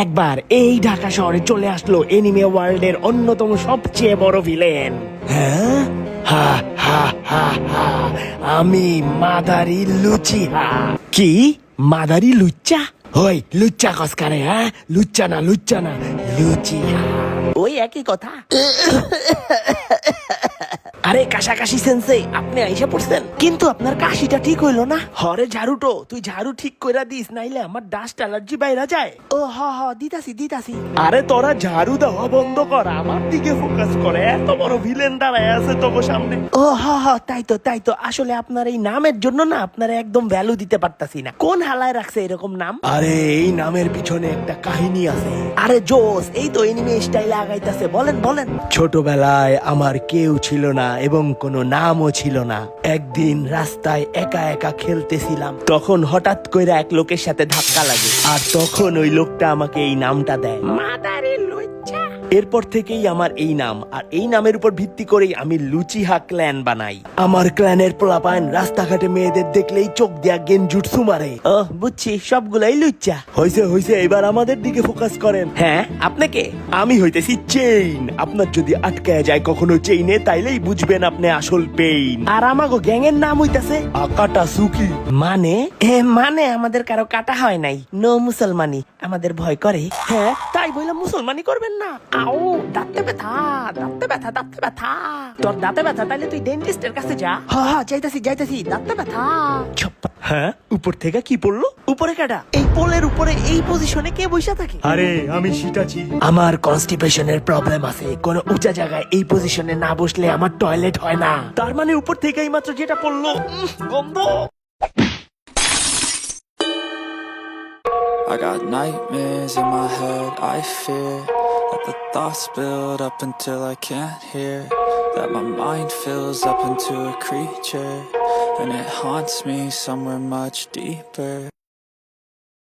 একবার এই ঢাকা শহরে চলে আসলো এনিমে ওয়ার্ল্ডের অন্যতম সবচেয়ে বড় ভিলেন। হ্যাঁ, হা হা হা হা, আমি মাদারি লুচিহা। কি মাদারি লুচ্চা? ওই লুচ্চা কসকারে, হ্যাঁ লুচ্চা না লুচিহা, ওই একই কথা। আরে কাশাকাশি সেন্সেই আপনি আইসা পড়ছেন, কিন্তু আপনার কাশিটা ঠিক হইলো না। হরে ঝাড়ুটো তুই ঝাড়ু ঠিক কইরা দিস, নাইলে আমার ডাস্ট অ্যালার্জি বাইরা যায়। ও হ দিতাছি। আরে তোরা ঝাড়ু দেওয়া বন্ধ কর, আমার দিকে ফোকাস করে। এত বড় ভিলেন দাঁড়ায় আছে তোর সামনে। ও হ তাই তো আসলে আপনার এই নামের জন্য না আপনারা একদম ভ্যালু দিতে পারতাছি না। কোন হালায় রাখছে এরকম নাম? আরে এই নামের পিছনে একটা কাহিনী আছে। আরে জোস, এই তো এনিমে স্টাইলে আগাইতাছে, বলেন। ছোটবেলায় আমার কেউ ছিল না এবং কোনো নামও ছিল না। একদিন রাস্তায় একা একা খেলতেছিলাম, তখন হঠাৎ কইরা এক লোকের সাথে ধাক্কা লাগে, আর তখন ওই লোকটা আমাকে এই নামটা দেয়, মাদারি লুচ্চা। এরপর থেকেই আমার এই নাম, আর এই নামের উপর ভিত্তি করেই আমি লুচিহা ক্ল্যান বানাই। আমার ক্ল্যানের পোলাপাইন রাস্তাঘাটে মেয়েদের দেখলেই চোখ দিয়া গেনজুটসু মারে। ও বুঝছি, সবগুলাই লুচ্চা। হইছে এবার আমাদের দিকে ফোকাস করেন। হ্যাঁ আপনাকে? আমি হইতেছি চেইন। আপনার যদি আটকায় যায় কখনো চেইনে, তাইলেই বুঝবেন আপনি আসল পেইন। আর আমাগো গ্যাং এর নাম হইতাছে আকাটা সুকি। মানে আমাদের কারো কাটা হয় নাই, নো মুসলমানি। আমাদের ভয় করে। হ্যাঁ তাই বললাম, মুসলমানি করবেন না। আও দাঁতে ব্যথা। তোর দাঁতে ব্যথা, তাইলে তুই ডেন্টিস্টের কাছে যা। হ্যাঁ যাইতাছি দাঁতে ব্যথা। হ্যাঁ উপর থেকে কি পড়লো? উপরে কাটা? এই পোলের উপরে এই পজিশনে কে বসে থাকে? আরে আমি সিটাছি। আমার কনস্টিপেশনের প্রবলেম আছে, কোনো উঁচা জায়গায় এই পজিশনে না বসলে আমার টয়লেট হয় না। তার মানে উপর থেকে এই মাত্র যেটা পড়লো, গন্ধ। I got nightmares in my head, I fear that the thoughts build up until I can't hear, that my mind fills up into a creature, and it haunts me somewhere much deeper.